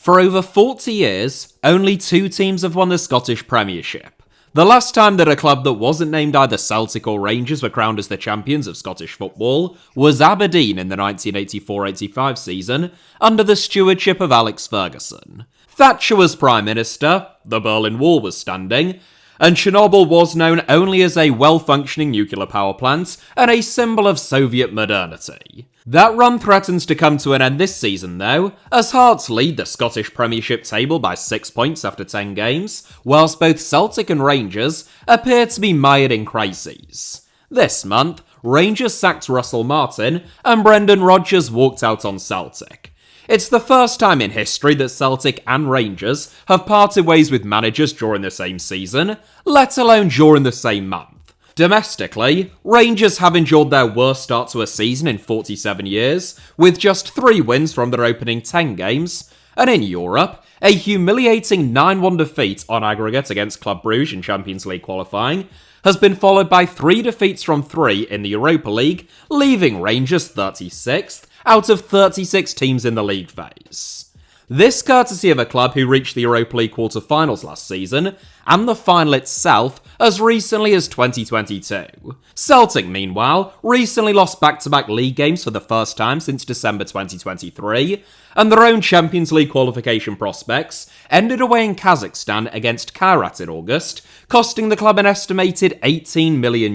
For over 40 years, only 2 teams have won the Scottish Premiership. The last time that a club that wasn't named either Celtic or Rangers were crowned as the champions of Scottish football was Aberdeen in the 1984-85 season, under the stewardship of Alex Ferguson. Thatcher was Prime Minister, the Berlin Wall was standing, and Chernobyl was known only as a well-functioning nuclear power plant and a symbol of Soviet modernity. That run threatens to come to an end this season though, as Hearts lead the Scottish Premiership table by 6 points after 10 games, whilst both Celtic and Rangers appear to be mired in crises. This month, Rangers sacked Russell Martin and Brendan Rodgers walked out on Celtic. It's the first time in history that Celtic and Rangers have parted ways with managers during the same season, let alone during the same month. Domestically, Rangers have endured their worst start to a season in 47 years, with just 3 wins from their opening 10 games, and in Europe, a humiliating 9-1 defeat on aggregate against Club Brugge in Champions League qualifying has been followed by 3 defeats from 3 in the Europa League, leaving Rangers 36th out of 36 teams in the league phase. This courtesy of a club who reached the Europa League quarter-finals last season, and the final itself as recently as 2022. Celtic, meanwhile, recently lost back-to-back league games for the first time since December 2023, and their own Champions League qualification prospects ended away in Kazakhstan against Kairat in August, costing the club an estimated €18 million.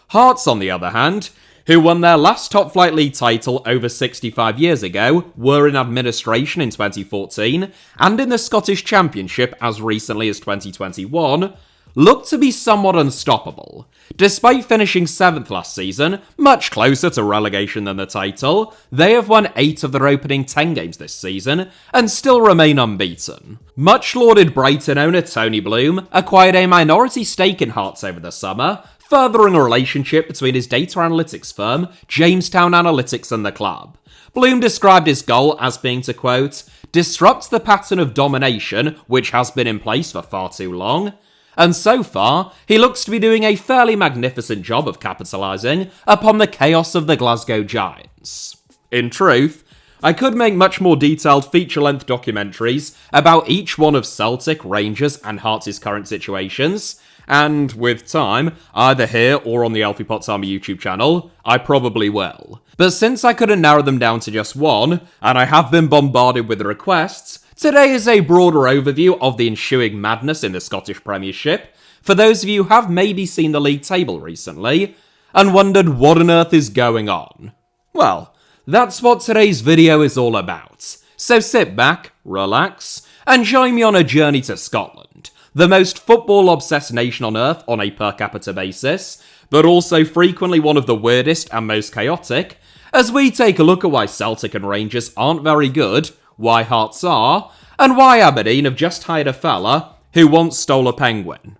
Hearts, on the other hand, who won their last top-flight league title over 65 years ago, were in administration in 2014, and in the Scottish Championship as recently as 2021, look to be somewhat unstoppable. Despite finishing 7th last season, much closer to relegation than the title, they have won 8 of their opening 10 games this season, and still remain unbeaten. Much lauded Brighton owner Tony Bloom acquired a minority stake in Hearts over the summer, furthering a relationship between his data analytics firm, Jamestown Analytics, and the club. Bloom described his goal as being to, quote, disrupt the pattern of domination which has been in place for far too long. And so far, he looks to be doing a fairly magnificent job of capitalising upon the chaos of the Glasgow Giants. In truth, I could make much more detailed feature-length documentaries about each one of Celtic, Rangers, and Hearts' current situations, and with time, either here or on the Alfie Potts Army YouTube channel, I probably will. But since I couldn't narrow them down to just one, and I have been bombarded with requests, today is a broader overview of the ensuing madness in the Scottish Premiership, for those of you who have maybe seen the league table recently, and wondered what on earth is going on. Well, that's what today's video is all about. So sit back, relax, and join me on a journey to Scotland, the most football-obsessed nation on earth on a per-capita basis, but also frequently one of the weirdest and most chaotic, as we take a look at why Celtic and Rangers aren't very good, why Hearts are, and why Aberdeen have just hired a fella who once stole a penguin.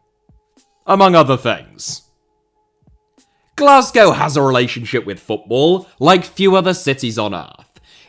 Among other things. Glasgow has a relationship with football like few other cities on earth.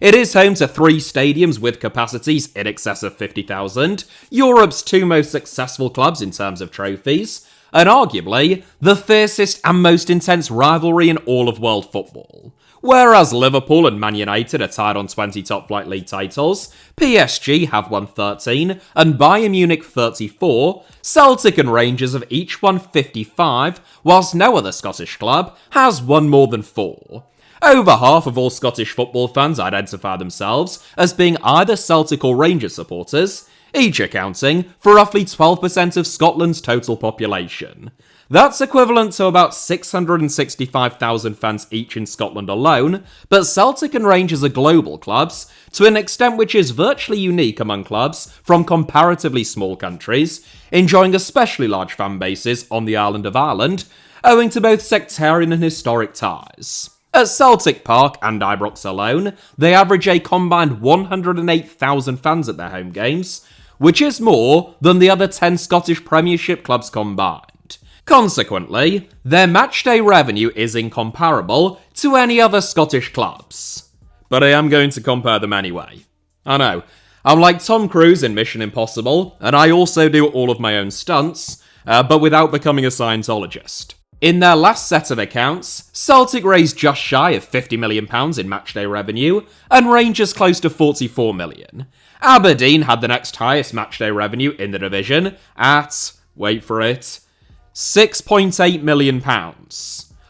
It is home to 3 stadiums with capacities in excess of 50,000, Europe's 2 most successful clubs in terms of trophies, and arguably the fiercest and most intense rivalry in all of world football. Whereas Liverpool and Man United are tied on 20 top-flight league titles, PSG have won 13, and Bayern Munich 34, Celtic and Rangers have each won 55, whilst no other Scottish club has won more than 4. Over half of all Scottish football fans identify themselves as being either Celtic or Rangers supporters, each accounting for roughly 12% of Scotland's total population. That's equivalent to about 665,000 fans each in Scotland alone, but Celtic and Rangers are global clubs, to an extent which is virtually unique among clubs from comparatively small countries, enjoying especially large fan bases on the island of Ireland, owing to both sectarian and historic ties. At Celtic Park and Ibrox alone, they average a combined 108,000 fans at their home games, which is more than the other 10 Scottish Premiership clubs combined. Consequently, their matchday revenue is incomparable to any other Scottish clubs. But I am going to compare them anyway. I know, I'm like Tom Cruise in Mission Impossible, and I also do all of my own stunts, but without becoming a Scientologist. In their last set of accounts, Celtic raised just shy of £50 million in matchday revenue, and Rangers close to £44 million. Aberdeen had the next highest matchday revenue in the division at, wait for it, £6.8 million.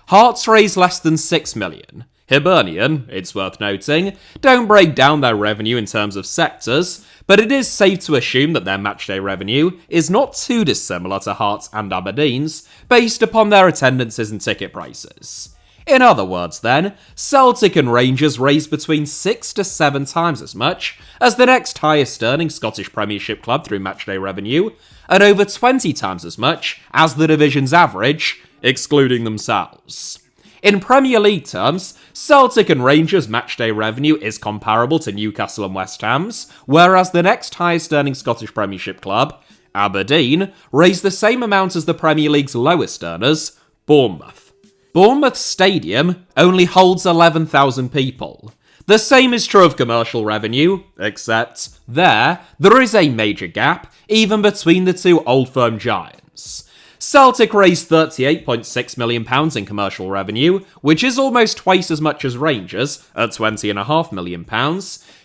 Hearts raised less than £6 million. Hibernian, it's worth noting, don't break down their revenue in terms of sectors, but it is safe to assume that their matchday revenue is not too dissimilar to Hearts and Aberdeen's, based upon their attendances and ticket prices. In other words then, Celtic and Rangers raised between 6 to 7 times as much as the next highest earning Scottish Premiership club through matchday revenue, and over 20 times as much as the division's average, excluding themselves. In Premier League terms, Celtic and Rangers' matchday revenue is comparable to Newcastle and West Ham's, whereas the next highest earning Scottish Premiership club, Aberdeen, raised the same amount as the Premier League's lowest earners, Bournemouth. Bournemouth Stadium only holds 11,000 people. The same is true of commercial revenue, except there is a major gap, even between the two old firm giants. Celtic raised £38.6 million in commercial revenue, which is almost twice as much as Rangers at £20.5 million,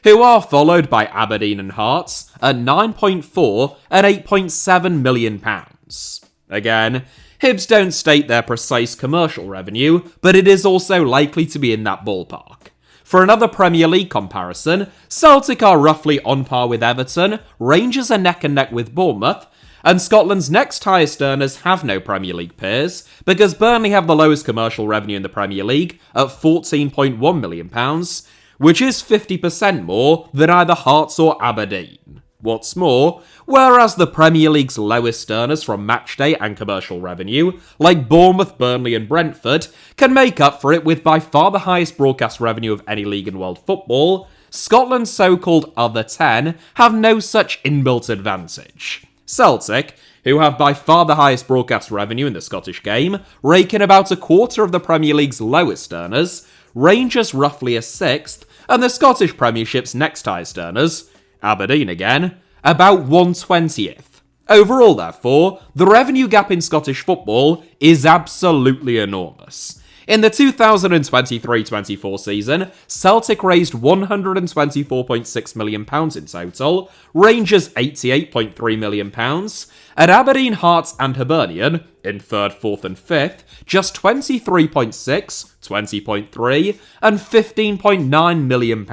who are followed by Aberdeen and Hearts at £9.4 and £8.7 million. Again, Hibs don't state their precise commercial revenue, but it is also likely to be in that ballpark. For another Premier League comparison, Celtic are roughly on par with Everton, Rangers are neck and neck with Bournemouth, and Scotland's next highest earners have no Premier League peers, because Burnley have the lowest commercial revenue in the Premier League at £14.1 million, which is 50% more than either Hearts or Aberdeen. What's more, whereas the Premier League's lowest earners from matchday and commercial revenue, like Bournemouth, Burnley and Brentford, can make up for it with by far the highest broadcast revenue of any league in world football, Scotland's so-called other 10 have no such inbuilt advantage. Celtic, who have by far the highest broadcast revenue in the Scottish game, rake in about a quarter of the Premier League's lowest earners, Rangers roughly a sixth, and the Scottish Premiership's next highest earners, Aberdeen again, about 1/20th. Overall, therefore, the revenue gap in Scottish football is absolutely enormous. In the 2023-24 season, Celtic raised £124.6 million in total, Rangers £88.3 million, and Aberdeen, Hearts and Hibernian, in 3rd, 4th and 5th, just £23.6, £20.3 and £15.9 million.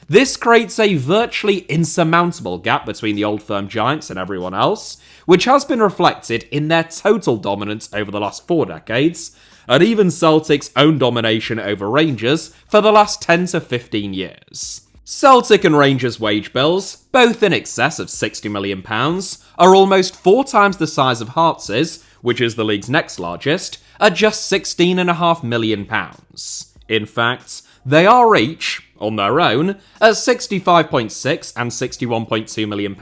This creates a virtually insurmountable gap between the old firm giants and everyone else, which has been reflected in their total dominance over the last 4 decades, and even Celtic's own domination over Rangers for the last 10 to 15 years. Celtic and Rangers' wage bills, both in excess of £60 million, are almost 4 times the size of Hearts', which is the league's next largest, at just £16.5 million. In fact, they are each, on their own, at £65.6 and £61.2 million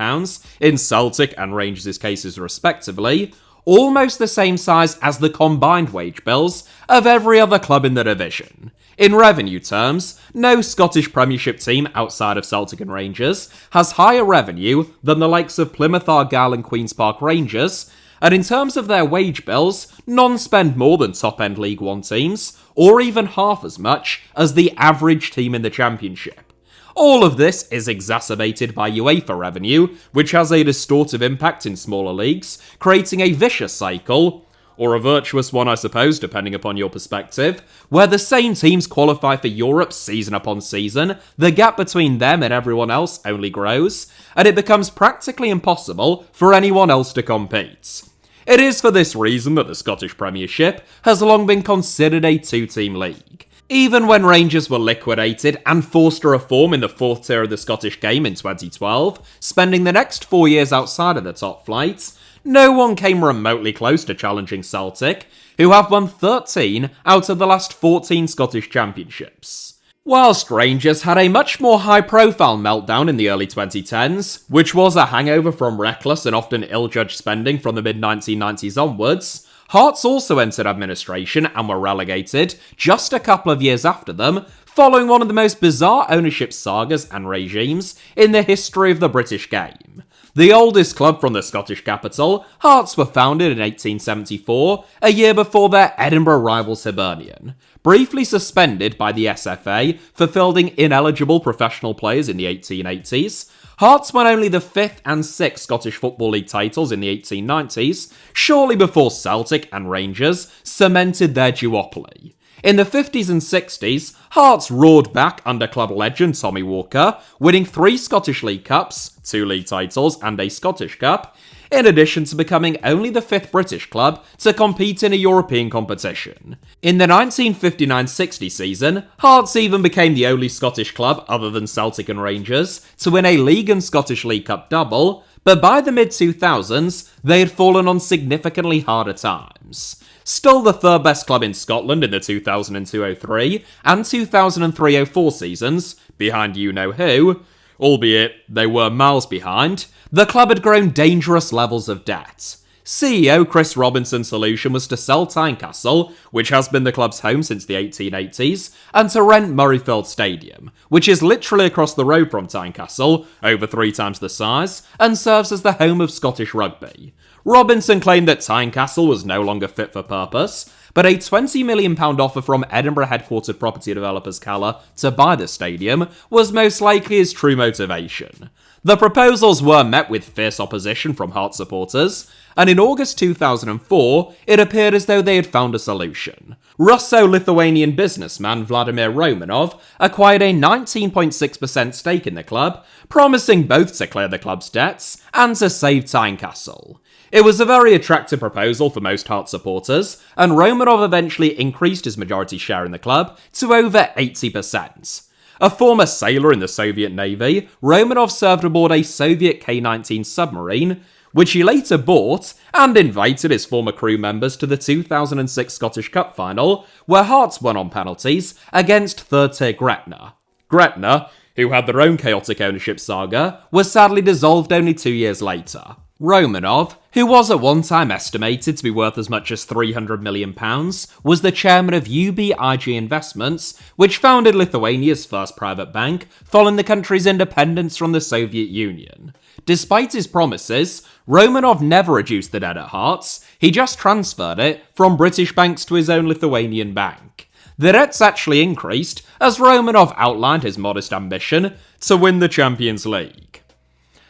in Celtic and Rangers' cases respectively, almost the same size as the combined wage bills of every other club in the division. In revenue terms, no Scottish Premiership team outside of Celtic and Rangers has higher revenue than the likes of Plymouth Argyle and Queen's Park Rangers, and in terms of their wage bills, none spend more than top-end League One teams, or even half as much as the average team in the Championship. All of this is exacerbated by UEFA revenue, which has a distortive impact in smaller leagues, creating a vicious cycle, or a virtuous one I suppose, depending upon your perspective, where the same teams qualify for Europe season upon season, the gap between them and everyone else only grows, and it becomes practically impossible for anyone else to compete. It is for this reason that the Scottish Premiership has long been considered a 2-team league. Even when Rangers were liquidated and forced to reform in the 4th tier of the Scottish game in 2012, spending the next 4 years outside of the top flight, no one came remotely close to challenging Celtic, who have won 13 out of the last 14 Scottish championships. Whilst Rangers had a much more high-profile meltdown in the early 2010s, which was a hangover from reckless and often ill-judged spending from the mid-1990s onwards, Hearts also entered administration and were relegated just a couple of years after them, following one of the most bizarre ownership sagas and regimes in the history of the British game. The oldest club from the Scottish capital, Hearts were founded in 1874, a year before their Edinburgh rivals Hibernian. Briefly suspended by the SFA for fielding ineligible professional players in the 1880s, Hearts won only the 5th and 6th Scottish Football League titles in the 1890s, shortly before Celtic and Rangers cemented their duopoly. In the 50s and 60s, Hearts roared back under club legend Tommy Walker, winning 3 Scottish League Cups, 2 league titles and a Scottish Cup, in addition to becoming only the 5th British club to compete in a European competition. In the 1959-60 season, Hearts even became the only Scottish club, other than Celtic and Rangers, to win a League and Scottish League Cup double, but by the mid-2000s, they had fallen on significantly harder times. Still the 3rd best club in Scotland in the 2002-03 and 2003-04 seasons, behind you-know-who, albeit they were miles behind, the club had grown dangerous levels of debt. CEO Chris Robinson's solution was to sell Tynecastle, which has been the club's home since the 1880s, and to rent Murrayfield Stadium, which is literally across the road from Tynecastle, over 3 times the size, and serves as the home of Scottish rugby. Robinson claimed that Tynecastle was no longer fit for purpose, but a £20 million offer from Edinburgh-headquartered property developers Cala to buy the stadium was most likely his true motivation. The proposals were met with fierce opposition from Hearts supporters, and in August 2004, it appeared as though they had found a solution. Russo-Lithuanian businessman Vladimir Romanov acquired a 19.6% stake in the club, promising both to clear the club's debts and to save Tynecastle. It was a very attractive proposal for most Hearts supporters, and Romanov eventually increased his majority share in the club to over 80%. A former sailor in the Soviet Navy, Romanov served aboard a Soviet K-19 submarine, which he later bought, and invited his former crew members to the 2006 Scottish Cup final, where Hearts won on penalties against third-tier Gretna. Gretna, who had their own chaotic ownership saga, was sadly dissolved only 2 years later. Romanov, who was at one time estimated to be worth as much as £300 million, was the chairman of UBIG Investments, which founded Lithuania's first private bank following the country's independence from the Soviet Union. Despite his promises, Romanov never reduced the debt at Hearts, he just transferred it from British banks to his own Lithuanian bank. The debts actually increased as Romanov outlined his modest ambition to win the Champions League.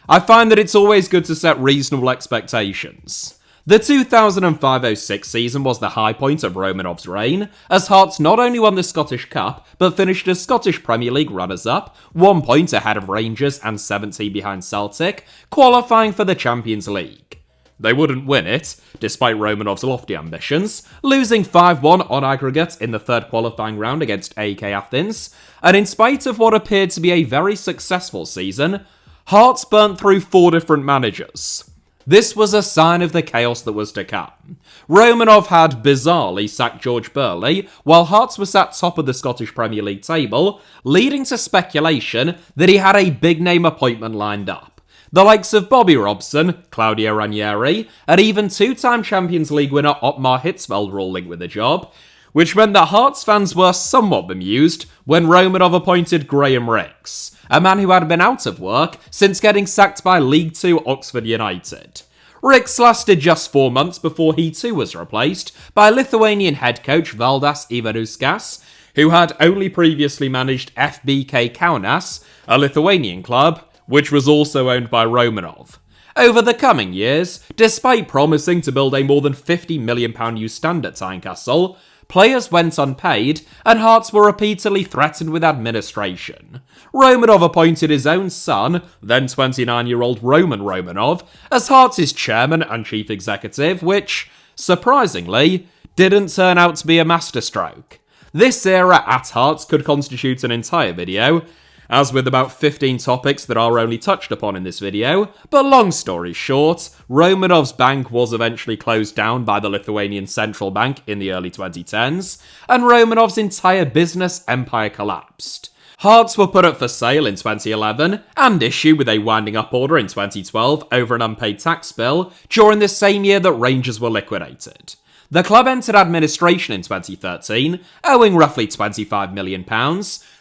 I find that it's always good to set reasonable expectations. The 2005-06 season was the high point of Romanov's reign, as Hearts not only won the Scottish Cup, but finished as Scottish Premier League runners-up, 1 point ahead of Rangers and 17 behind Celtic, qualifying for the Champions League. They wouldn't win it, despite Romanov's lofty ambitions, losing 5-1 on aggregate in the 3rd qualifying round against AEK Athens, and in spite of what appeared to be a very successful season, Hearts burnt through 4 different managers. This was a sign of the chaos that was to come. Romanov had bizarrely sacked George Burley, while Hearts was at top of the Scottish Premier League table, leading to speculation that he had a big-name appointment lined up. The likes of Bobby Robson, Claudio Ranieri, and even 2-time Champions League winner Ottmar Hitzfeld were all linked with the job, which meant that Hearts fans were somewhat bemused when Romanov appointed Graham Rix, a man who had been out of work since getting sacked by League Two Oxford United. Rix lasted just 4 months before he too was replaced by Lithuanian head coach Valdas Ivanuskas, who had only previously managed FBK Kaunas, a Lithuanian club, which was also owned by Romanov. Over the coming years, despite promising to build a more than £50 million new stand at Tynecastle, players went unpaid, and Hearts were repeatedly threatened with administration. Romanov appointed his own son, then 29-year-old Roman Romanov, as Hearts' chairman and chief executive, which, surprisingly, didn't turn out to be a masterstroke. This era at Hearts could constitute an entire video, as with about 15 topics that are only touched upon in this video, but long story short, Romanov's bank was eventually closed down by the Lithuanian Central Bank in the early 2010s, and Romanov's entire business empire collapsed. Hearts were put up for sale in 2011, and issued with a winding up order in 2012 over an unpaid tax bill, during the same year that Rangers were liquidated. The club entered administration in 2013, owing roughly £25 million,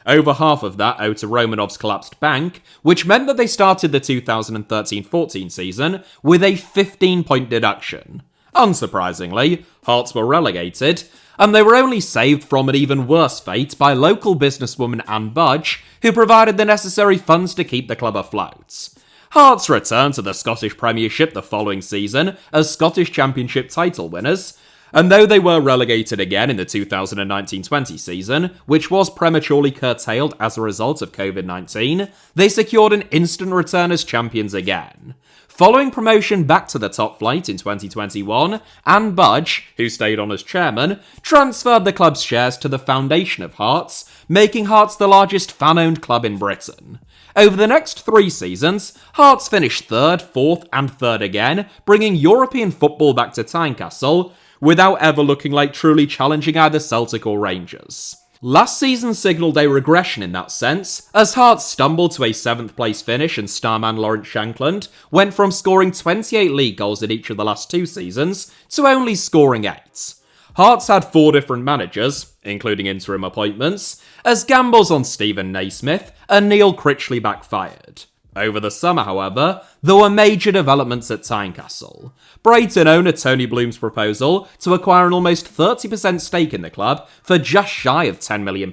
over half of that owed to Romanov's collapsed bank, which meant that they started the 2013-14 season with a 15-point deduction. Unsurprisingly, Hearts were relegated, and they were only saved from an even worse fate by local businesswoman Anne Budge, who provided the necessary funds to keep the club afloat. Hearts returned to the Scottish Premiership the following season as Scottish Championship title winners, and though they were relegated again in the 2019-20 season, which was prematurely curtailed as a result of COVID-19, they secured an instant return as champions again. Following promotion back to the top flight in 2021, Anne Budge, who stayed on as chairman, transferred the club's shares to the foundation of Hearts, making Hearts the largest fan-owned club in Britain. Over the next 3 seasons, Hearts finished 3rd, 4th and 3rd again, bringing European football back to Tynecastle, without ever looking like truly challenging either Celtic or Rangers. Last season signalled a regression in that sense, as Hearts stumbled to a 7th place finish and starman Lawrence Shankland went from scoring 28 league goals in each of the last 2 seasons to only scoring 8. Hearts had 4 different managers, including interim appointments, as gambles on Stephen Naismith and Neil Critchley backfired. Over the summer, however, there were major developments at Tynecastle. Brighton owner Tony Bloom's proposal to acquire an almost 30% stake in the club for just shy of £10 million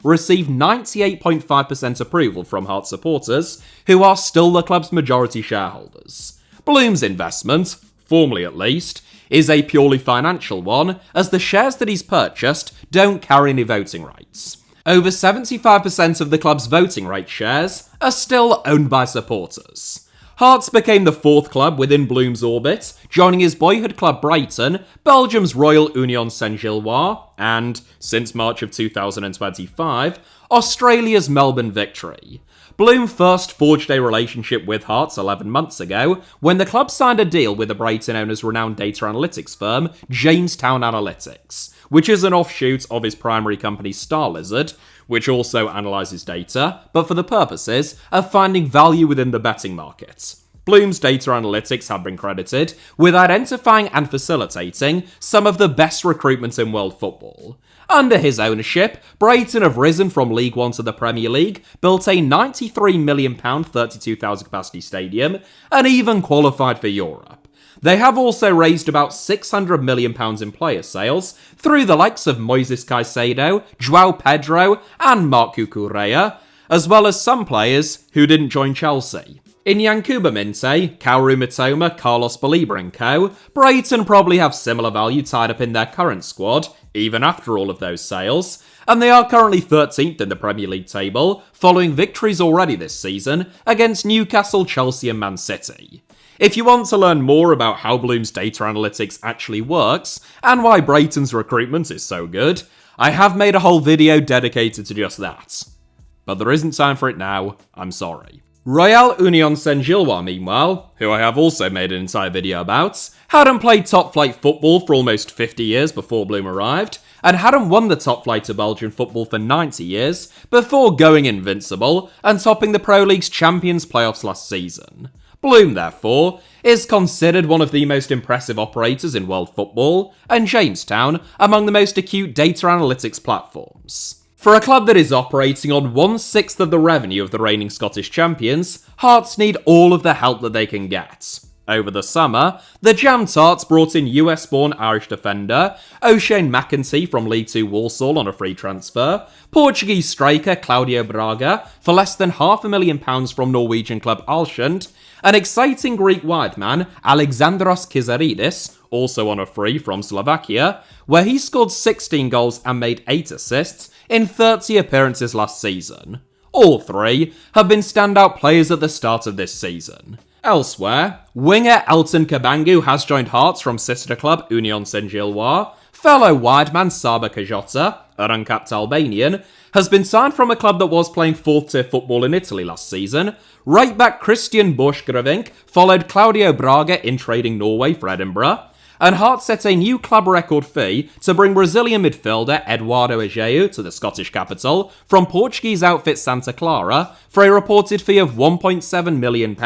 received 98.5% approval from Hearts supporters, who are still the club's majority shareholders. Bloom's investment, formally at least, is a purely financial one, as the shares that he's purchased don't carry any voting rights. Over 75% of the club's voting rights shares are still owned by supporters. Hearts became the 4th club within Bloom's orbit, joining his boyhood club Brighton, Belgium's Royal Union Saint-Gilloise, and, since March of 2025, Australia's Melbourne Victory. Bloom first forged a relationship with Hearts 11 months ago, when the club signed a deal with the Brighton owner's renowned data analytics firm, Jamestown Analytics, which is an offshoot of his primary company Star Lizard, which also analyses data, but for the purposes of finding value within the betting market. Bloom's data analytics have been credited with identifying and facilitating some of the best recruitment in world football. Under his ownership, Brighton have risen from League One to the Premier League, built a £93 million 32,000 capacity stadium, and even qualified for Europe. They have also raised about £600 million in player sales through the likes of Moises Caicedo, João Pedro, and Marc Cucurella, as well as some players who didn't join Chelsea. In Yankuba Minte, Kaoru Mitoma, Carlos Baliba and co, Brighton probably have similar value tied up in their current squad, even after all of those sales, and they are currently 13th in the Premier League table, following victories already this season against Newcastle, Chelsea and Man City. If you want to learn more about how Bloom's data analytics actually works, and why Brighton's recruitment is so good, I have made a whole video dedicated to just that. But there isn't time for it now, I'm sorry. Royal Union Saint-Gilloise, meanwhile, who I have also made an entire video about, hadn't played top-flight football for almost 50 years before Bloom arrived, and hadn't won the top flight of Belgian football for 90 years before going invincible and topping the Pro League's Champions playoffs last season. Bloom, therefore, is considered one of the most impressive operators in world football, and Jamestown among the most acute data analytics platforms. For a club that is operating on 1/6 of the revenue of the reigning Scottish champions, Hearts need all of the help that they can get. Over the summer, the Jam Tarts brought in US-born Irish defender O'Shane McInnes from League 2 Walsall on a free transfer, Portuguese striker Claudio Braga for less than £500,000 from Norwegian club Alshund, an exciting Greek wide man Alexandros Kizaridis, also on a free from Slovakia, where he scored 16 goals and made 8 assists in 30 appearances last season. All 3 have been standout players at the start of this season. Elsewhere, winger Elton Kabangu has joined Hearts from sister club Union Saint-Gilloise, fellow wideman Saba Kajota, an uncapped Albanian, has been signed from a club that was playing 4th-tier football in Italy last season. Right back Christian Borchgrevink followed Claudio Braga in trading Norway for Edinburgh, and Hearts set a new club record fee to bring Brazilian midfielder Eduardo Ageu to the Scottish capital from Portuguese outfit Santa Clara for a reported fee of £1.7 million.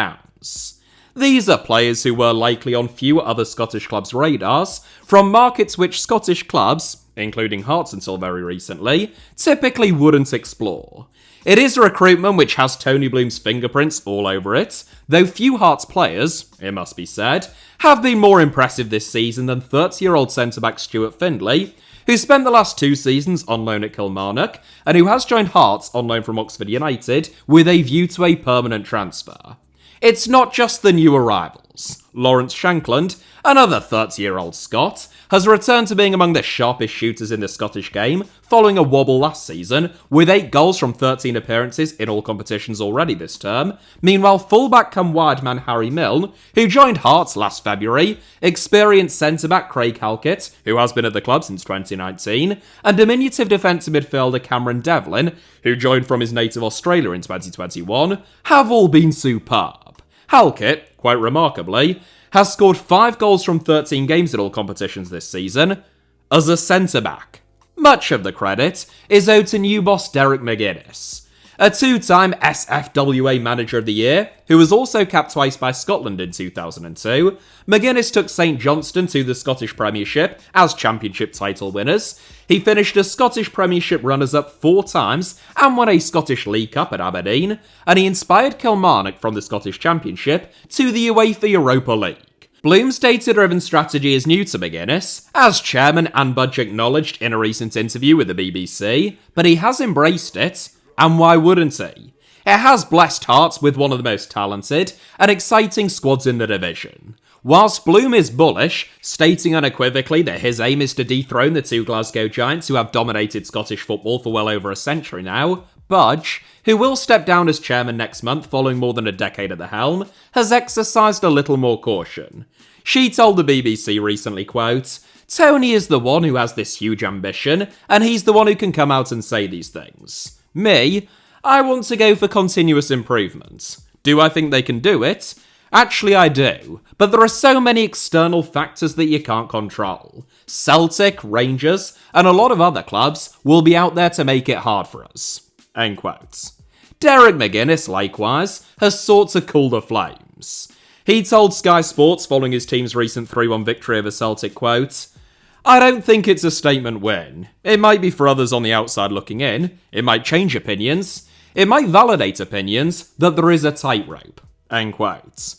These are players who were likely on few other Scottish clubs' radars, from markets which Scottish clubs, including Hearts until very recently, typically wouldn't explore. It is a recruitment which has Tony Bloom's fingerprints all over it, though few Hearts players, it must be said, have been more impressive this season than 30-year-old centre-back Stuart Findlay, who spent the last 2 seasons on loan at Kilmarnock, and who has joined Hearts on loan from Oxford United with a view to a permanent transfer. It's not just the new arrivals. Lawrence Shankland, another 30-year-old Scot, has returned to being among the sharpest shooters in the Scottish game following a wobble last season, with 8 goals from 13 appearances in all competitions already this term. Meanwhile, fullback come wide man Harry Milne, who joined Hearts last February, experienced centre-back Craig Halkett, who has been at the club since 2019, and diminutive defensive midfielder Cameron Devlin, who joined from his native Australia in 2021, have all been superb. Halkett, quite remarkably, has scored 5 goals from 13 games in all competitions this season, as a centre-back. Much of the credit is owed to new boss Derek McInnes, a 2-time SFWA Manager of the Year, who was also capped twice by Scotland in 2002. McInnes took St Johnstone to the Scottish Premiership as Championship title winners. He finished as Scottish Premiership runners-up 4 times and won a Scottish League Cup at Aberdeen, and he inspired Kilmarnock from the Scottish Championship to the UEFA Europa League. Bloom's data-driven strategy is new to McInnes, as chairman and Budge acknowledged in a recent interview with the BBC, but he has embraced it, and why wouldn't he? It has blessed Hearts with one of the most talented and exciting squads in the division. Whilst Bloom is bullish, stating unequivocally that his aim is to dethrone the 2 Glasgow Giants who have dominated Scottish football for well over a century now, Budge, who will step down as chairman next month following more than a decade at the helm, has exercised a little more caution. She told the BBC recently, quote, "Tony is the one who has this huge ambition, and he's the one who can come out and say these things. Me, I want to go for continuous improvement. Do I think they can do it? Actually, I do, but there are so many external factors that you can't control. Celtic, Rangers, and a lot of other clubs will be out there to make it hard for us." End quote. Derek McInnes, likewise, has sought to cool the flames. He told Sky Sports following his team's recent 3-1 victory over Celtic, quote, "I don't think it's a statement win. It might be for others on the outside looking in. It might change opinions. It might validate opinions that there is a tightrope." End quote.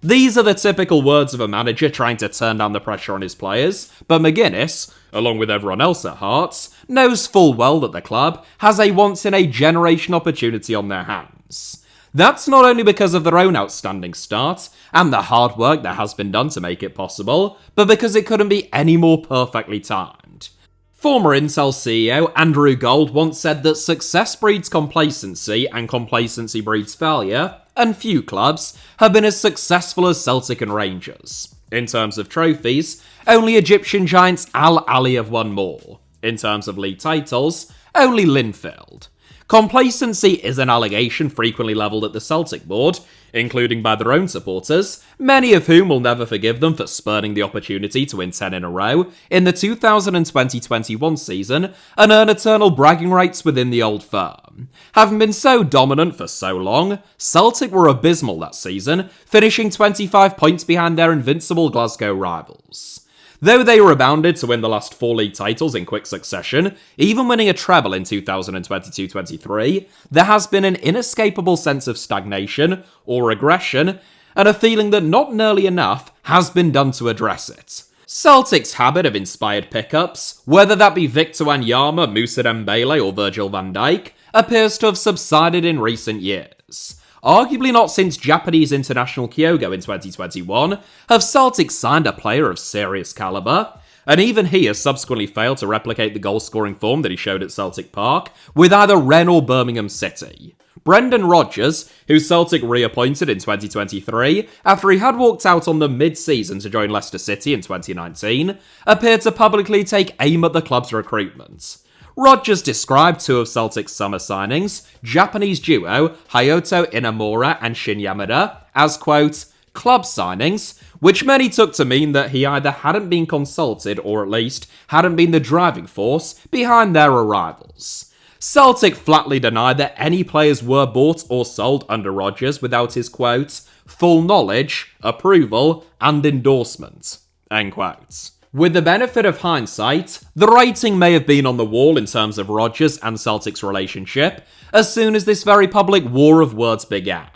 These are the typical words of a manager trying to turn down the pressure on his players, but McInnes, along with everyone else at Hearts, knows full well that the club has a once-in-a-generation opportunity on their hands. That's not only because of their own outstanding start and the hard work that has been done to make it possible, but because it couldn't be any more perfectly timed. Former Intel CEO Andrew Gold once said that success breeds complacency and complacency breeds failure, and few clubs have been as successful as Celtic and Rangers. In terms of trophies, only Egyptian giants Al Ahly have won more. In terms of league titles, only Linfield. Complacency is an allegation frequently levelled at the Celtic board, including by their own supporters, many of whom will never forgive them for spurning the opportunity to win 10 in a row in the 2020-21 season and earn eternal bragging rights within the old firm. Having been so dominant for so long, Celtic were abysmal that season, finishing 25 points behind their invincible Glasgow rivals. Though they rebounded to win the last 4 league titles in quick succession, even winning a treble in 2022-23, there has been an inescapable sense of stagnation or regression, and a feeling that not nearly enough has been done to address it. Celtic's habit of inspired pickups, whether that be Victor Wanyama, Moussa Dembele or Virgil van Dijk, appears to have subsided in recent years. Arguably not since Japanese international Kyogo in 2021 have Celtic signed a player of serious calibre, and even he has subsequently failed to replicate the goal-scoring form that he showed at Celtic Park with either Rennes or Birmingham City. Brendan Rodgers, who Celtic reappointed in 2023 after he had walked out on them mid-season to join Leicester City in 2019, appeared to publicly take aim at the club's recruitment. Rodgers described 2 of Celtic's summer signings, Japanese duo Hayato Inamura and Shin Yamada, as, quote, club signings, which many took to mean that he either hadn't been consulted or at least hadn't been the driving force behind their arrivals. Celtic flatly denied that any players were bought or sold under Rodgers without his, quote, full knowledge, approval, and endorsement, end quote. With the benefit of hindsight, the writing may have been on the wall in terms of Rodgers and Celtic's relationship as soon as this very public war of words began.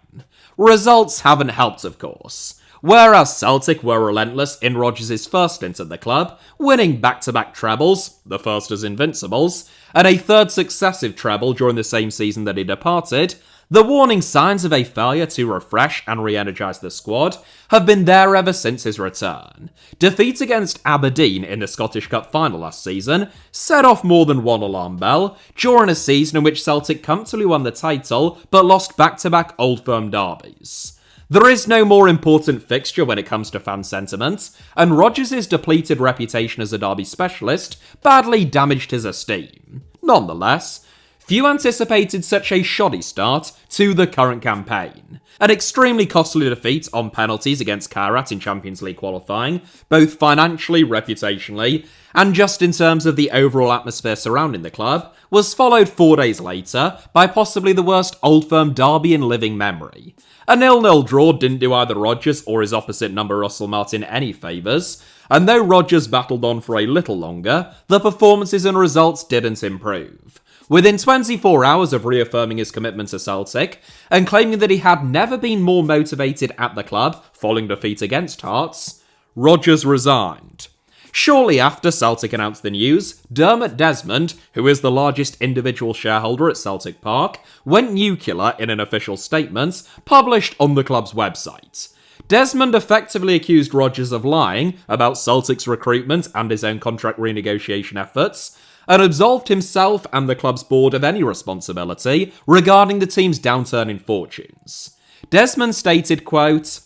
Results haven't helped, of course. Whereas Celtic were relentless in Rodgers' first stint at the club, winning back-to-back trebles, the first as Invincibles, and a third successive treble during the same season that he departed, the warning signs of a failure to refresh and re-energise the squad have been there ever since his return. Defeat against Aberdeen in the Scottish Cup final last season set off more than one alarm bell during a season in which Celtic comfortably won the title but lost back-to-back Old Firm derbies. There is no more important fixture when it comes to fan sentiment, and Rodgers' depleted reputation as a derby specialist badly damaged his esteem. Nonetheless, few anticipated such a shoddy start to the current campaign. An extremely costly defeat on penalties against Kairat in Champions League qualifying, both financially, reputationally, and just in terms of the overall atmosphere surrounding the club, was followed 4 days later by possibly the worst Old Firm derby in living memory. A 0-0 draw didn't do either Rodgers or his opposite number Russell Martin any favours, and though Rodgers battled on for a little longer, the performances and results didn't improve. Within 24 hours of reaffirming his commitment to Celtic, and claiming that he had never been more motivated at the club following defeat against Hearts, Rodgers resigned. Shortly after Celtic announced the news, Dermot Desmond, who is the largest individual shareholder at Celtic Park, went nuclear in an official statement published on the club's website. Desmond effectively accused Rodgers of lying about Celtic's recruitment and his own contract renegotiation efforts, and absolved himself and the club's board of any responsibility regarding the team's downturn in fortunes. Desmond stated, quote,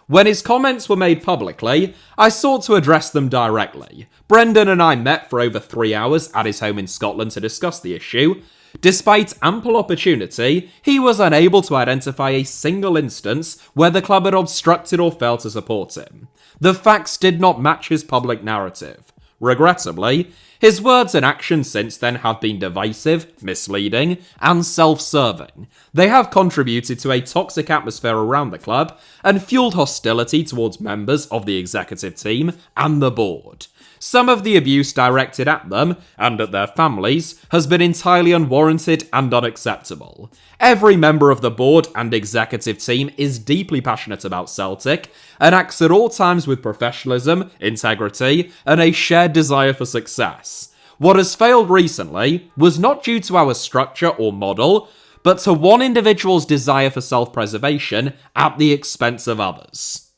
"When his comments were made publicly, I sought to address them directly. Brendan and I met for over 3 hours at his home in Scotland to discuss the issue. Despite ample opportunity, he was unable to identify a single instance where the club had obstructed or failed to support him. The facts did not match his public narrative. Regrettably, his words and actions since then have been divisive, misleading, and self-serving. They have contributed to a toxic atmosphere around the club and fueled hostility towards members of the executive team and the board. Some of the abuse directed at them, and at their families, has been entirely unwarranted and unacceptable. Every member of the board and executive team is deeply passionate about Celtic, and acts at all times with professionalism, integrity, and a shared desire for success. What has failed recently was not due to our structure or model, but to one individual's desire for self-preservation at the expense of others."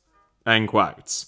End quote.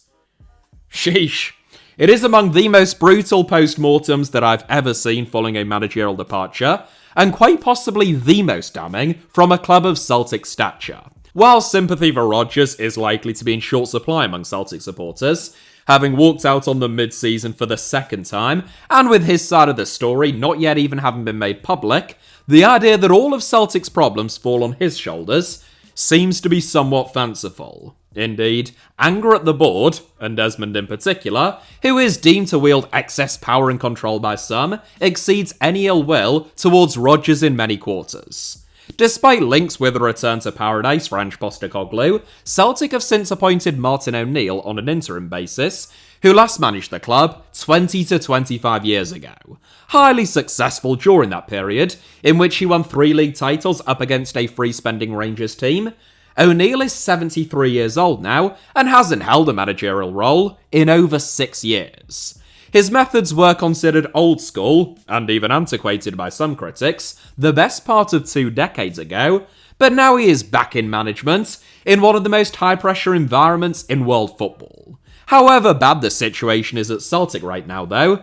Sheesh. It is among the most brutal post-mortems that I've ever seen following a managerial departure, and quite possibly the most damning from a club of Celtic stature. While sympathy for Rodgers is likely to be in short supply among Celtic supporters, having walked out on them mid-season for the second time, and with his side of the story not yet even having been made public, the idea that all of Celtic's problems fall on his shoulders seems to be somewhat fanciful. Indeed, anger at the board, and Desmond in particular, who is deemed to wield excess power and control by some, exceeds any ill will towards Rodgers in many quarters. Despite links with a return to paradise for Ange Postecoglou, Celtic have since appointed Martin O'Neill on an interim basis, who last managed the club 20 to 25 years ago. Highly successful during that period, in which he won 3 league titles up against a free-spending Rangers team, O'Neill is 73 years old now and hasn't held a managerial role in over 6 years. His methods were considered old school, and even antiquated by some critics, the best part of 2 decades ago, but now he is back in management in one of the most high-pressure environments in world football. However bad the situation is at Celtic right now, though,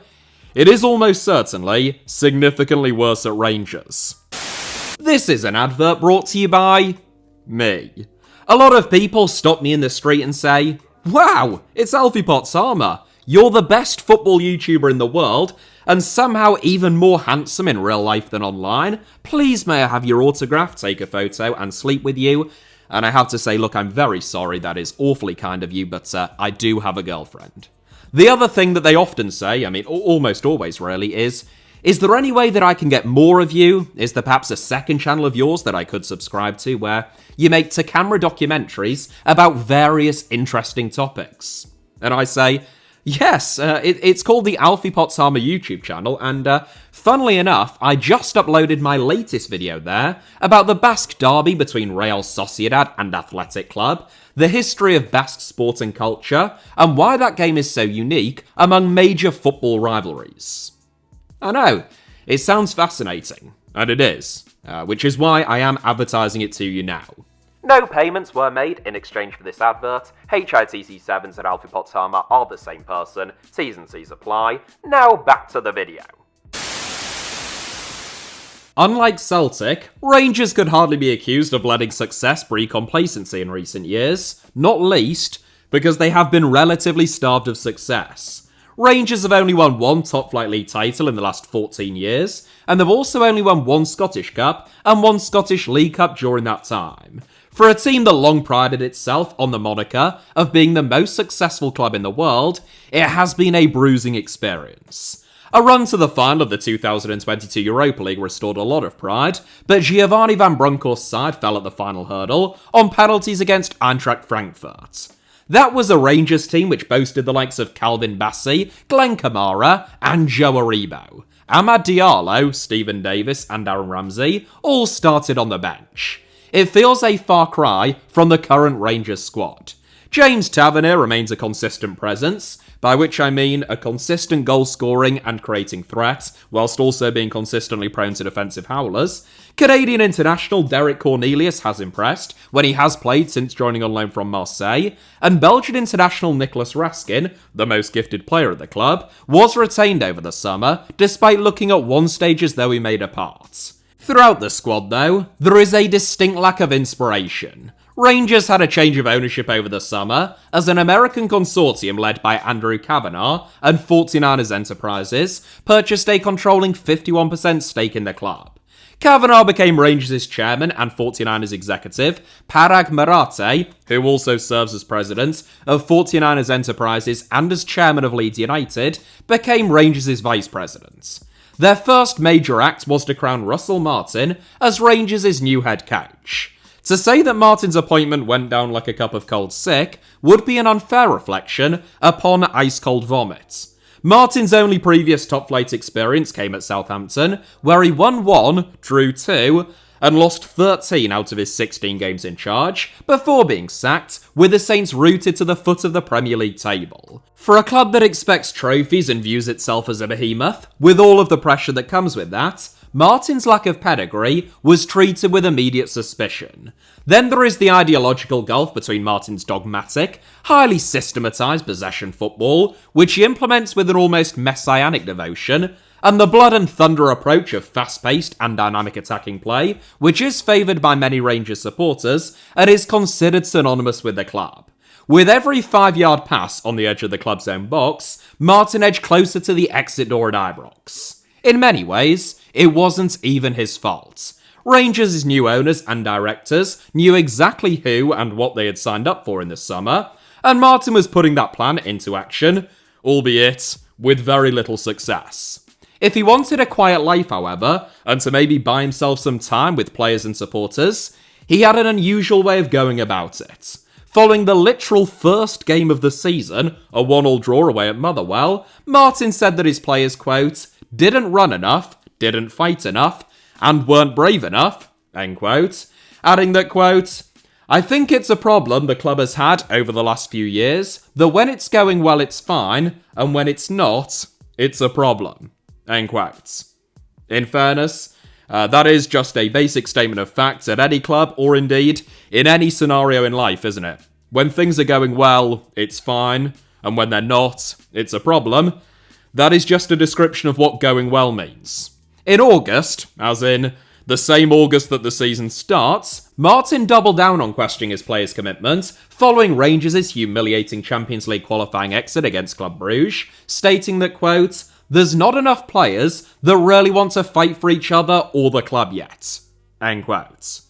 it is almost certainly significantly worse at Rangers. This is an advert brought to you by me. A lot of people stop me in the street and say, "Wow, it's Alfie Potts Armour. You're the best football YouTuber in the world, and somehow even more handsome in real life than online. Please may I have your autograph, take a photo, and sleep with you?" And I have to say, look, I'm very sorry, that is awfully kind of you, but I do have a girlfriend. The other thing that they often say, I mean, almost always really, is there any way that I can get more of you? Is there perhaps a second channel of yours that I could subscribe to where you make to-camera documentaries about various interesting topics? And I say, Yes, it's called the Alfie Potshamer YouTube channel, and funnily enough, I just uploaded my latest video there about the Basque derby between Real Sociedad and Athletic Club, the history of Basque sport and culture, and why that game is so unique among major football rivalries. I know, it sounds fascinating, and it is, which is why I am advertising it to you now. No payments were made in exchange for this advert. HITC Sevens and Alfie Potshamer are the same person. T's and C's apply. Now back to the video. Unlike Celtic, Rangers could hardly be accused of letting success breed complacency in recent years, not least because they have been relatively starved of success. Rangers have only won one top-flight league title in the last 14 years, and they've also only won one Scottish Cup and one Scottish League Cup during that time. For a team that long prided itself on the moniker of being the most successful club in the world, it has been a bruising experience. A run to the final of the 2022 Europa League restored a lot of pride, but Giovanni Van Bronckhorst's side fell at the final hurdle on penalties against Eintracht Frankfurt. That was a Rangers team which boasted the likes of Calvin Bassey, Glenn Kamara, and Joe Aribo. Amad Diallo, Stephen Davis, and Aaron Ramsey all started on the bench. It feels a far cry from the current Rangers squad. James Tavernier remains a consistent presence, by which I mean a consistent goal scoring and creating threats, whilst also being consistently prone to defensive howlers. Canadian international Derek Cornelius has impressed when he has played since joining on loan from Marseille, and Belgian international Nicolas Raskin, the most gifted player at the club, was retained over the summer, despite looking at one stage as though he made a part. Throughout the squad, though, there is a distinct lack of inspiration. Rangers had a change of ownership over the summer, as an American consortium led by Andrew Kavanagh and 49ers Enterprises purchased a controlling 51% stake in the club. Kavanagh became Rangers' chairman and 49ers executive. Parag Marate, who also serves as president of 49ers Enterprises and as chairman of Leeds United, became Rangers' vice president. Their first major act was to crown Russell Martin as Rangers' new head coach. To say that Martin's appointment went down like a cup of cold sick would be an unfair reflection upon ice-cold vomit. Martin's only previous top-flight experience came at Southampton, where he won 1, drew 2, and lost 13 out of his 16 games in charge, before being sacked, with the Saints rooted to the foot of the Premier League table. For a club that expects trophies and views itself as a behemoth, with all of the pressure that comes with that, Martin's lack of pedigree was treated with immediate suspicion. Then there is the ideological gulf between Martin's dogmatic, highly systematised possession football, which he implements with an almost messianic devotion, and the blood and thunder approach of fast-paced and dynamic attacking play, which is favoured by many Rangers supporters and is considered synonymous with the club. With every 5-yard pass on the edge of the club's own box, Martin edged closer to the exit door at Ibrox. In many ways, it wasn't even his fault. Rangers' new owners and directors knew exactly who and what they had signed up for in the summer, and Martin was putting that plan into action, albeit with very little success. If he wanted a quiet life, however, and to maybe buy himself some time with players and supporters, he had an unusual way of going about it. Following the literal first game of the season, a 1-1 draw away at Motherwell, Martin said that his players, quote, didn't run enough, didn't fight enough, and weren't brave enough, end quote, adding that, quote, I think it's a problem the club has had over the last few years, that when it's going well it's fine, and when it's not, it's a problem, end quote. In fairness, that is just a basic statement of facts at any club, or indeed, in any scenario in life, isn't it? When things are going well, it's fine, and when they're not, it's a problem. That is just a description of what going well means. In August, as in the same August that the season starts, Martin doubled down on questioning his players' commitment, following Rangers' humiliating Champions League qualifying exit against Club Brugge, stating that, quote, there's not enough players that really want to fight for each other or the club yet, end quote.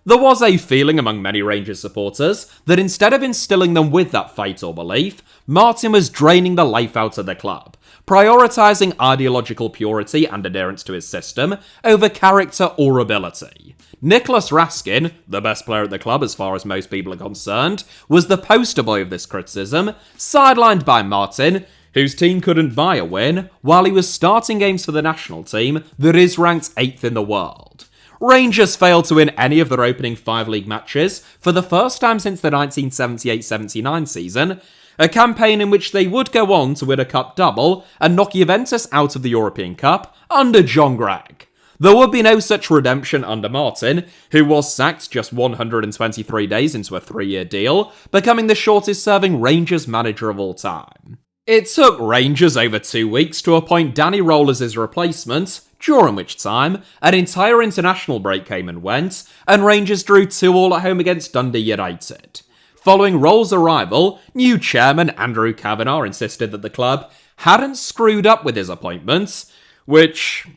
There was a feeling among many Rangers supporters that instead of instilling them with that fight or belief, Martin was draining the life out of the club, prioritising ideological purity and adherence to his system over character or ability. Nicolas Raskin, the best player at the club as far as most people are concerned, was the poster boy of this criticism, sidelined by Martin, whose team couldn't buy a win while he was starting games for the national team that is ranked 8th in the world. Rangers failed to win any of their opening 5 league matches for the first time since the 1978-79 season, a campaign in which they would go on to win a cup double and knock Juventus out of the European Cup under John Gregg. There would be no such redemption under Martin, who was sacked just 123 days into a 3-year deal, becoming the shortest-serving Rangers manager of all time. It took Rangers over 2 weeks to appoint Danny Röhl as his replacement, during which time an entire international break came and went, and Rangers drew 2-2 at home against Dundee United. Following Röhl's arrival, new chairman Andrew Kavanagh insisted that the club hadn't screwed up with his appointments, which,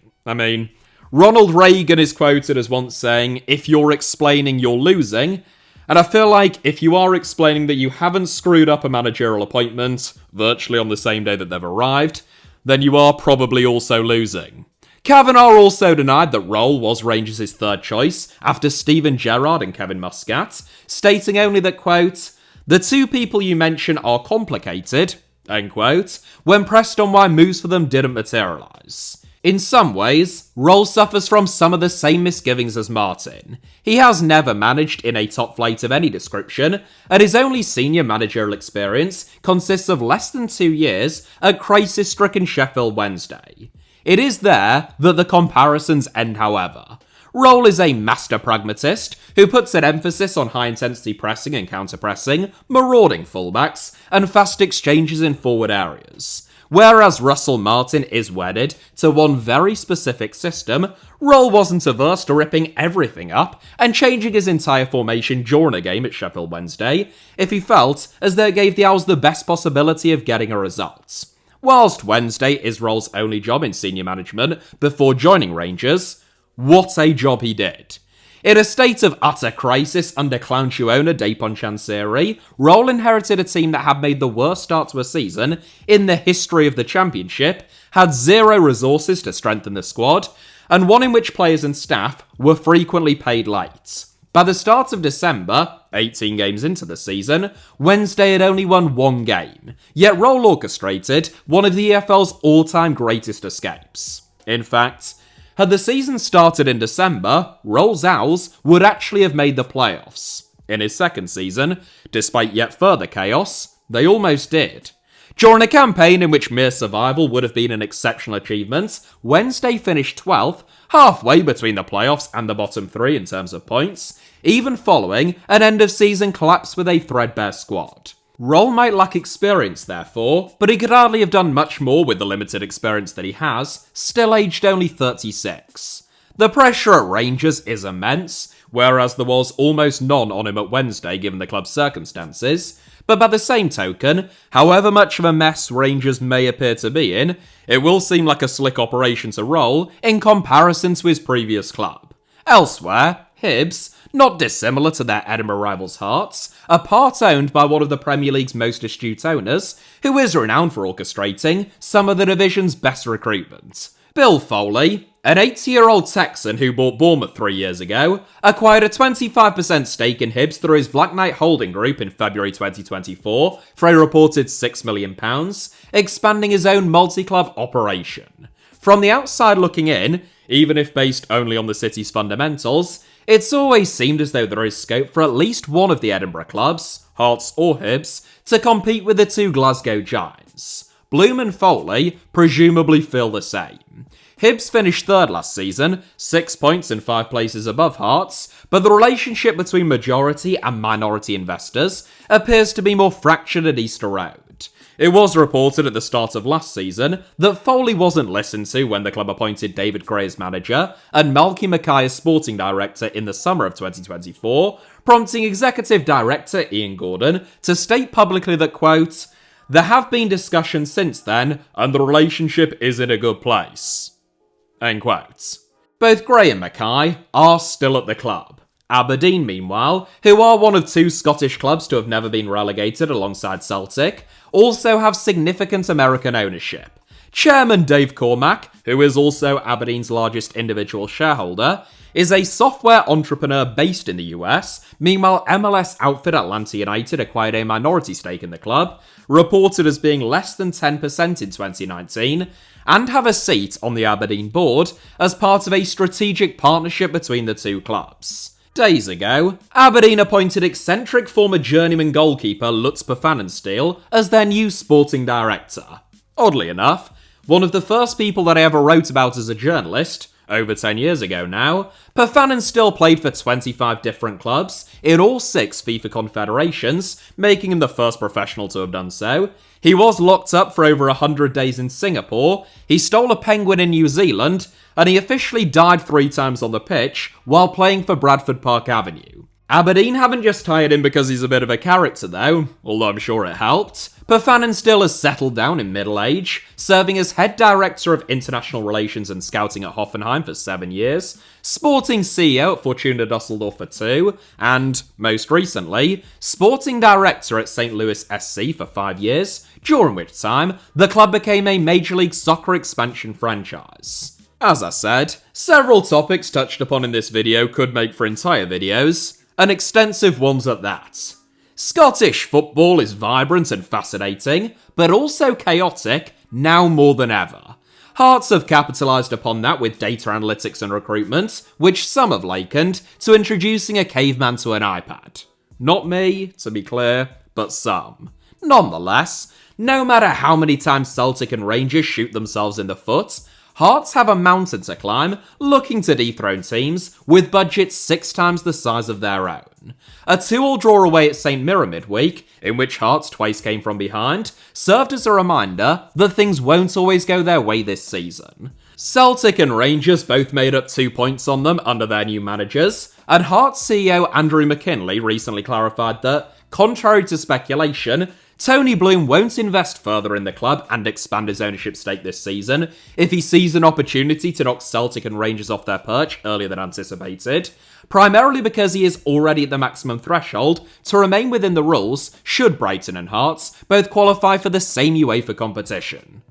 Ronald Reagan is quoted as once saying, "If you're explaining, you're losing." And I feel like if you are explaining that you haven't screwed up a managerial appointment virtually on the same day that they've arrived, then you are probably also losing. Kavanagh also denied that Röhl was Rangers' third choice after Steven Gerrard and Kevin Muscat, stating only that, quote, "The two people you mention are complicated," end quote, when pressed on why moves for them didn't materialise. In some ways, Röhl suffers from some of the same misgivings as Martin. He has never managed in a top flight of any description, and his only senior managerial experience consists of less than 2 years at crisis-stricken Sheffield Wednesday. It is there that the comparisons end, however. Röhl is a master pragmatist who puts an emphasis on high-intensity pressing and counter-pressing, marauding fullbacks, and fast exchanges in forward areas. Whereas Russell Martin is wedded to one very specific system, Röhl wasn't averse to ripping everything up and changing his entire formation during a game at Sheffield Wednesday if he felt as though it gave the Owls the best possibility of getting a result. Whilst Wednesday is Röhl's only job in senior management before joining Rangers, what a job he did. In a state of utter crisis under clown-shoe owner Dejphon Chansiri, Röhl inherited a team that had made the worst start to a season in the history of the Championship, had zero resources to strengthen the squad, and one in which players and staff were frequently paid late. By the start of December, 18 games into the season, Wednesday had only won 1 game, yet Röhl orchestrated one of the EFL's all-time greatest escapes. In fact, had the season started in December, Röhl's Owls would actually have made the playoffs. In his second season, despite yet further chaos, they almost did. During a campaign in which mere survival would have been an exceptional achievement, Wednesday finished 12th, halfway between the playoffs and the bottom 3 in terms of points, even following an end-of-season collapse with a threadbare squad. Röhl might lack experience, therefore, but he could hardly have done much more with the limited experience that he has, still aged only 36. The pressure at Rangers is immense, whereas there was almost none on him at Wednesday given the club's circumstances, but by the same token, however much of a mess Rangers may appear to be in, it will seem like a slick operation to Röhl in comparison to his previous club. Elsewhere, Hibs, not dissimilar to their Edinburgh rivals Hearts, are part-owned by one of the Premier League's most astute owners, who is renowned for orchestrating some of the division's best recruitment. Bill Foley, an 80-year-old Texan who bought Bournemouth 3 years ago, acquired a 25% stake in Hibs through his Black Knight Holding Group in February 2024 for a reported £6 million, expanding his own multi-club operation. From the outside looking in, even if based only on the city's fundamentals, it's always seemed as though there is scope for at least one of the Edinburgh clubs, Hearts or Hibs, to compete with the 2 Glasgow giants. Bloom and Foley presumably feel the same. Hibs finished 3rd last season, 6 points and 5 places above Hearts, but the relationship between majority and minority investors appears to be more fractured at Easter Road. It was reported at the start of last season that Foley wasn't listened to when the club appointed David Gray as manager and Malky Mackay as sporting director in the summer of 2024, prompting executive director Ian Gordon to state publicly that, quote, "There have been discussions since then, and the relationship is in a good place." End quote. Both Gray and Mackay are still at the club. Aberdeen, meanwhile, who are one of 2 Scottish clubs to have never been relegated alongside Celtic, also have significant American ownership. Chairman Dave Cormack, who is also Aberdeen's largest individual shareholder, is a software entrepreneur based in the US. Meanwhile, MLS outfit Atlanta United acquired a minority stake in the club, reported as being less than 10% in 2019, and have a seat on the Aberdeen board as part of a strategic partnership between the two clubs. Days ago, Aberdeen appointed eccentric former journeyman goalkeeper Lutz Pfannenstiel as their new sporting director. Oddly enough, one of the first people that I ever wrote about as a journalist, over 10 years ago now, Pfannenstiel played for 25 different clubs in all 6 FIFA confederations, making him the first professional to have done so. He was locked up for over 100 days in Singapore, he stole a penguin in New Zealand, and he officially died 3 times on the pitch while playing for Bradford Park Avenue. Aberdeen haven't just hired him because he's a bit of a character though, although I'm sure it helped. Pfannenstiel has settled down in middle age, serving as head director of international relations and scouting at Hoffenheim for 7 years, sporting CEO at Fortuna Düsseldorf for 2, and, most recently, sporting director at St. Louis SC for 5 years, during which time the club became a Major League Soccer expansion franchise. As I said, several topics touched upon in this video could make for entire videos, and extensive ones at that. Scottish football is vibrant and fascinating, but also chaotic, now more than ever. Hearts have capitalised upon that with data analytics and recruitment, which some have likened to introducing a caveman to an iPad. Not me, to be clear, but some. Nonetheless, no matter how many times Celtic and Rangers shoot themselves in the foot, Hearts have a mountain to climb, looking to dethrone teams with budgets 6 times the size of their own. A 2-2 draw away at St Mirren midweek, in which Hearts twice came from behind, served as a reminder that things won't always go their way this season. Celtic and Rangers both made up 2 points on them under their new managers, and Hearts CEO Andrew McInnes recently clarified that, contrary to speculation, Tony Bloom won't invest further in the club and expand his ownership stake this season if he sees an opportunity to knock Celtic and Rangers off their perch earlier than anticipated, primarily because he is already at the maximum threshold to remain within the rules should Brighton and Hearts both qualify for the same UEFA competition.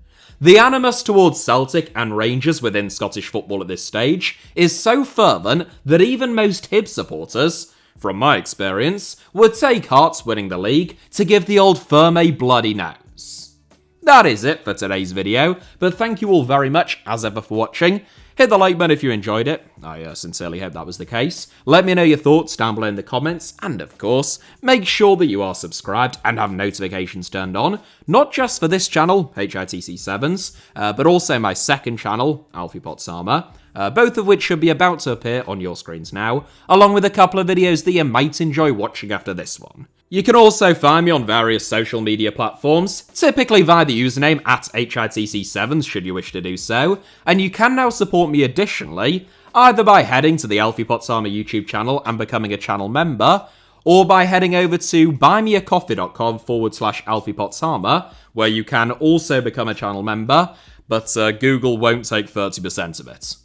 The animus towards Celtic and Rangers within Scottish football at this stage is so fervent that even most Hibs supporters, from my experience, would take Hearts winning the league to give the old firm a bloody nose. That is it for today's video, but thank you all very much as ever for watching. Hit the like button if you enjoyed it. I sincerely hope that was the case. Let me know your thoughts down below in the comments, and of course, make sure that you are subscribed and have notifications turned on, not just for this channel, HITC Sevens, but also my second channel, Alfie Potsama, both of which should be about to appear on your screens now, along with a couple of videos that you might enjoy watching after this one. You can also find me on various social media platforms, typically via the username at HITC Sevens should you wish to do so, and you can now support me additionally, either by heading to the Alfie Potsama YouTube channel and becoming a channel member, or by heading over to buymeacoffee.com/Alfie Potsama, where you can also become a channel member, but Google won't take 30% of it.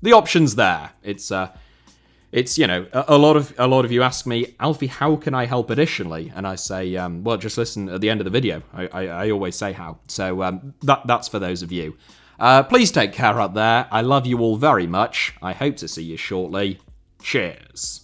The option's there. It's you know, a lot of you ask me, Alfie, how can I help additionally? And I say, well, just listen at the end of the video. I always say how. So that's for those of you. Please take care out there. I love you all very much. I hope to see you shortly. Cheers.